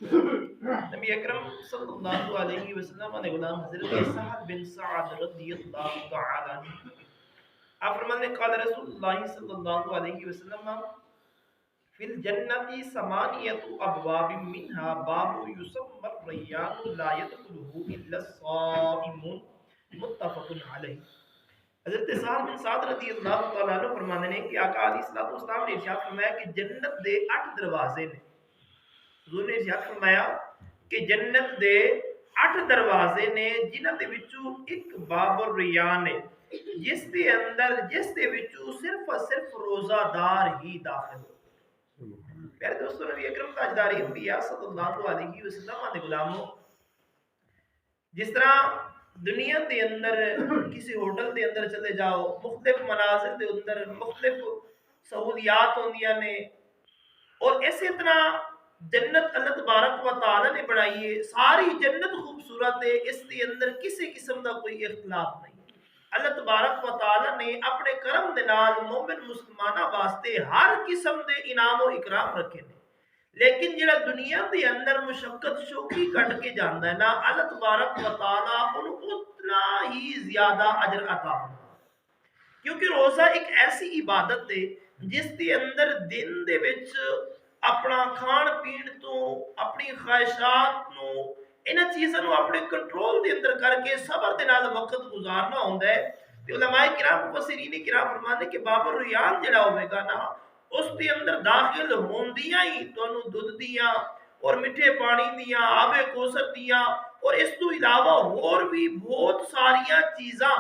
نبی اکرم صلی اللہ علیہ وسلم نے غلام حضرت سعد بن سعد رضی اللہ تعالی عنہ آپ فرماتے ہیں قال رسول اللہ صلی اللہ علیہ وسلم فی الجنتی ثمانیت ابواب منها باب یسمى الریان لا يدخله الا الصائمون متفق علیہ۔ حضرت سعد بن سعد رضی اللہ تعالیٰ عنہ فرماتے ہیں کہ آقا علیہ الصلوۃ والسلام نے ارشاد فرمایا کہ جنت دے 8 دروازے نے۔ حضور نے ارشاد فرمایا کہ جنت دے 8 دروازے نے جنہاں دے وچوں ایک باب الریان ہے جس دے وچوں صرف اور صرف روزہ دار ہی داخل ہو۔ پیارے دوستو، نبی اکرم تاجدار انبیاء صلی اللہ علیہ وسلم دے غلاموں، جس طرح دنیا دے اندر کسی ہوٹل دے اندر چلے جاؤ، مختلف مناظر دے اندر مختلف سہولیات ہوندیاں نے، اور اسی طرح جنت اللہ تبارک و تعالی نے بنائی ہے، ساری جنت خوبصورت ہے، اس کے اندر کسی قسم کا کوئی اختلاف نہیں۔ اللہ تبارک و تعالی نے اپنے کرم دے نال مومن مسلمانہ واسطے ہر قسم دے انعام و اکرام رکھے نے، لیکن جڑا دنیا دے اندر مشقت شوقی کٹ کے جاندا ہے نا، اللہ تبارک و تعالی انہوں اتنا ہی زیادہ اجر عطا فرماتا ہے، کیونکہ روزہ ایک ایسی عبادت ہے جس دے اندر دن دے وچ اپنا کھان پین تو اپنی خواہشات نو انہاں چیزاں نو اپنے کنٹرول دے اندر کر کے صبر دے نال وقت گزارنا ہوندا ہے۔ تے علماء کرام مفسرین کرام فرماتے کہ باب الریان جڑا ہوے گا نا، اس دے اندر داخل ہوندیاں ہی تانوں دودھ دیاں اور میٹھے پانی دیاں، آب کوثر دیاں، اور اس تو علاوہ اور بھی بہت ساریاں چیزاں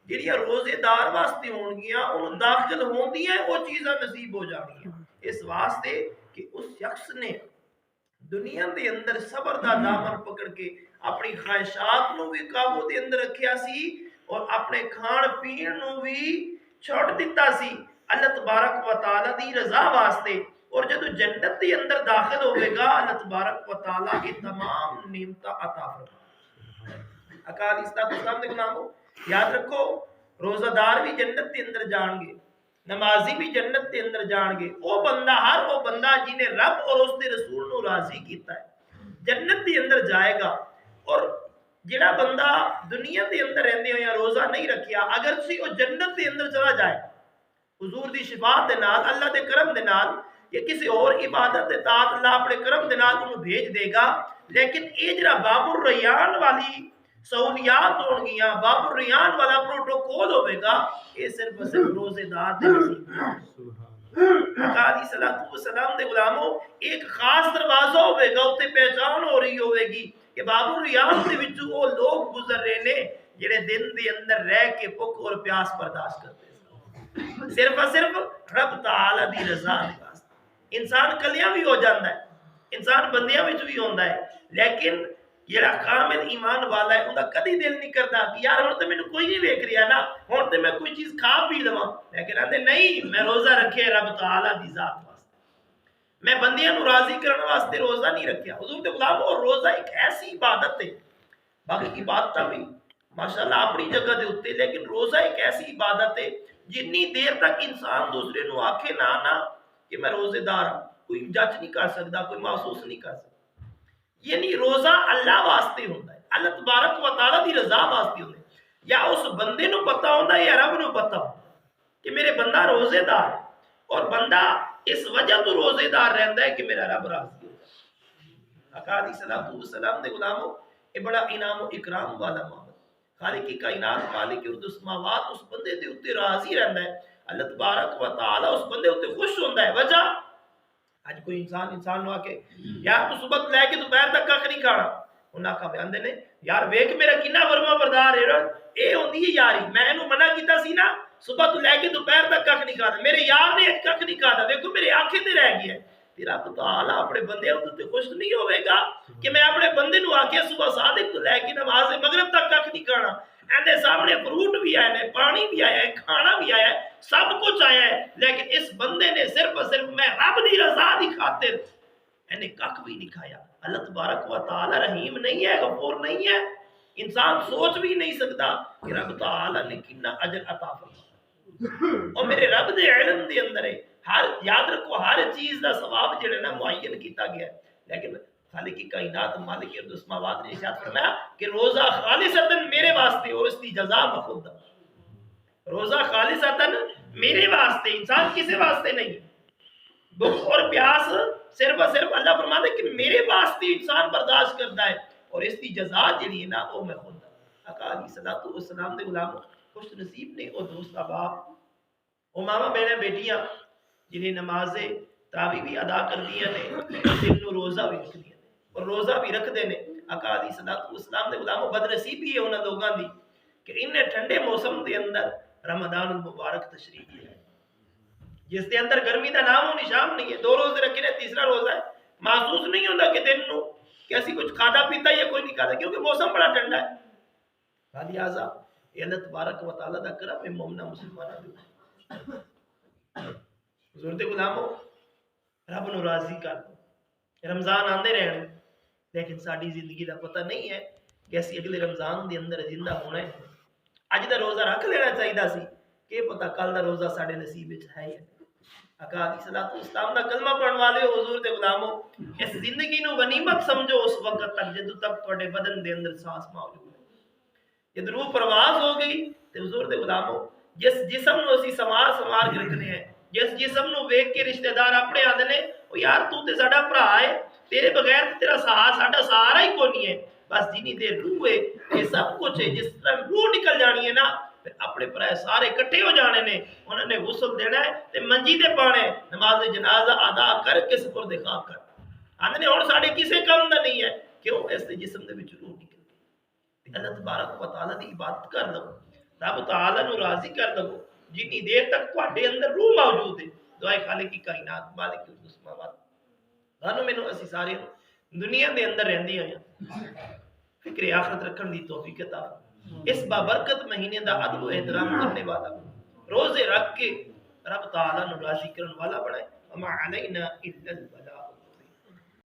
جڑیاں روزے دار واسطے ہون گیاں، ان داخل ہوندیاں وہ چیزاں نصیب ہو جانگیاں، اس واسطے کہ اس شخص نے دنیا دے اندر صبر دا دامن پکڑ کے اپنی خواہشات نو بھی قابو دے اندر رکھیا سی اور اپنے کھان پین نو بھی چھوڑ دیتا سی اللہ تبارک و تعالی دی رضا واسطے، اور جدو جنت دے اندر داخل ہوئے گا اللہ تبارک و تعالی کی تمام نعمتاں عطا فرمائے۔ اکال اسلام دے غلامو، یاد رکھو روزہ دار بھی جنت دے اندر جان گے، نمازی بھی جنت دے اندر جان گے، او بندہ ہر وہ بندہ جنہیں رب اور اس دے رسول نو راضی کیتا ہے جنت دے اندر جائے گا۔ اور جڑا بندہ دنیا دے اندر رہندے ہو یا روزہ نہیں رکھیا، اگر سی وہ جنت دے اندر چلا جائے حضور دی شفاعت دے نال، اللہ دے کرم دے نال، یا کسی اور عبادت دے تحت اللہ اپنے کرم دے نال انہوں بھیج دے گا، لیکن اے جڑا باب الریان والی سہولیات ہون گیاں، باب الریان والا پروٹوکول ہوئے گا، یہ صرف روزے دار دے نصیب۔ آقا علیہ الصلوۃ والسلام دے غلاموں، ایک خاص دروازہ ہوئے گا، اتے پہچان ہو رہی ہوئے گی کہ باب الریان دے وچوں وہ لوگ گزر رہے نے جڑے دن دے اندر رہ کے بھوک اور پیاس برداشت کرتے ہیں، صرف اور صرف رب تعالی دی رضا دے واسطے۔ انسان کلیاں بھی ہو جاتا ہے، انسان بندیاں وچ بھی ہوندا ہے، لیکن جڑا کامل ایمان والا ہے انہاں کدی دل نہیں کرتا کہ یار ہن تے مینوں کوئی نہیں ویکھ رہا نا، ہن تے میں کوئی چیز کھا پی لواں، لیکن آندے نہیں، میں روزہ رکھے رب تعالی دی ذات واسطے، میں بندیاں نو راضی کرنے واسطے روزہ نہیں رکھیا۔ حضور دے غلامو، روزہ ایک ایسی عبادت ہے، باقی عبادتاں بھی ماشاءاللہ اپنی جگہ دے اوتے، لیکن روزہ ایک ایسی عبادت ہے جتنی دیر تک انسان دوسرے نو آکھے نہ کہ میں روزے دار ہوں، کوئی جج نہیں کر سکتا، کوئی محسوس نہیں کر سکتا۔ یعنی روزہ اللہ واسطے ہوتا ہے، اللہ تبارک و تعالی دی رضا واسطے ہوتا ہے، یا اس بندے نو پتا ہوتا ہے یا رب نو پتا ہوتا ہے کہ میرے بندہ روزے دار ہے، اور بندہ اس وجہ تو روزے دار رہتا ہے کہ میرا رب راضی ہوتا ہے۔ آقا علیہ الصلوۃ والسلام دے غلاموں، یہ بڑا انعام و اکرام والا معاملہ، خالق کی کائنات مالک ارض السماوات اس بندے دے اوتے راضی رہتا ہے، اللہ تبارک و تعالی اس بندے اوتے خوش ہوتا ہے۔ وجہ آج کوئی انسان نو آکے یار تو صبح لے کے دوپہر تک کھ نہیں کھانا، انہاں کا بیان دے نے یار ویکھ میرا کنا فرما بردار ہے، اے ہوندی ہے یاری، میں اینو منع کیتا سی نا صبح تو لے کے دوپہر تک کھ نہیں کھانا، میرے یار نے کھ نہیں کھانا، ویکھو میرے آنکھیں تے رہ گیا ہے۔ تیرا تعالی اپنے بندے تے خوش نہیں ہوئے گا کہ میں اپنے بندے نو آکھیا صبح صادق تو لے کے نماز مغرب تک کھ نہیں کھانا، اندے سامنے فروٹ بھی آیا ہے، پانی بھی آیا ہے، کھانا بھی آیا ہے، سب کچھ آیا ہے، لیکن اس بندے نے صرف اور صرف میں رب دی رضا دی خاطر انہیں کھ بھی نہیں کھایا۔ اللہ تبارک و تعالی رحیم نہیں ہے، غفور نہیں ہے، انسان سوچ بھی نہیں سکتا کہ رب تعالی نے کتنا اجر عطا فرمایا، اور میرے رب دے علم دے اندر ہے، ہر یاد رکھو ہر چیز دا ثواب جڑا نا معین کیتا گیا ہے، لیکن خالق کی کائنات مالک ارض السماوات نے ارشاد فرمایا کہ روزہ خالصتاً میرے واسطے اور اس کی جزا بخود. روزہ خالصتاً میرے واسطے، انسان کسی واسطے نہیں. بھوک اور پیاس صرف اور صرف اللہ فرماتا ہے کہ میرے واسطے انسان برداشت کرتا ہے اور اس کی جزا جڑی ہے نا وہ میں خود. آقا علیہ الصلوۃ والسلام دے غلام خوش نصیب نے اور دوسرا باپ او ماما بہنیں بیٹیاں جنہیں نماز تراویح بھی ادا کر دیا نے، دن نو روزہ بھی رکھ دیا اور روزہ بھی رکھ دے نے. آقا علیہ الصلوۃ والسلام دے غلاموں بد نصیبی ہے انہاں لوگاں دی کہ انہیں ٹھنڈے موسم دے اندر رمضان المبارک تشریف لے جس دے اندر گرمی دا نام و نشان نہیں ہے. 2 روزے رکھے نے، تیسرا روزہ ہے، محسوس نہیں ہوتا کہ دن نو کہ اسی کچھ کھادا پیتا یا کوئی نہیں کھادا کیونکہ موسم بڑا ٹھنڈا ہے. لہٰذا اللہ تبارک و تعالیٰ دا کرم ہے مومنہ مسلمانہ دے. حضور دے غلاموں رب نو راضی کر رمضان آندے رہنے لیکن ساری زندگی دا پتہ نہیں ہے کہ اسی اگلے رمضان دے اندر زندہ ہونا ہے. اج دا روزہ رکھ لینا چاہیے سی کہ پتہ کل دا روزہ ساڈے نصیب وچ ہے یا نہیں. آقا علیہ الصلوۃ والسلام دا کلمہ پڑھن والے حضور دے غلاموں اس زندگی نو غنیمت سمجھو اس وقت تک جدوں تک تواڈے بدن دے اندر سانس موجود ہے. جب روح پرواز ہو گئی تے حضور دے غلاموں جس جسم نو اسی سمار کے رکھنے ہیں، جس جسم نو ویکھ کے رشتہ دار اپنے آندے نے او یار تو تے ساڈا بھرا ہے، تیرے بغیر تیرا ساڈا سہارا ہی کوئی نہیں ہے. بس جنی دیر روح ہے یہ سب کچھ ہے. جس طرح روح نکل جانی ہے نا پھر اپنے پرائے سارے کٹھے ہو جانے نے، انہوں نے غسل دینا ہے تے منجی دے پانے نماز جنازہ ادا کر کے سپرد خاک کر. آندے نے ہن ساڈے کسے کم دا نہیں ہے کیوں اس دے جسم دے وچ روح نکل گئی. اللہ تبارک و تعالیٰ دی عبادت کر لو، رب تعالیٰ نو راضی کر لو جتنی دیر تک تواڈے اندر روح موجود ہے. دعائے خالق کی کائنات مالک السماوات سانو مینوں اسی سارے دنیا دے اندر رہندے ہوئے فکر آخرت رکھن دی توفیق عطا فرما. اس بابرکت مہینے دا عدل و احترام کرنے والا روزے رکھ کے رب تعالیٰ نو راضی کرن والا بنائے. وما علینا الا البلاغ.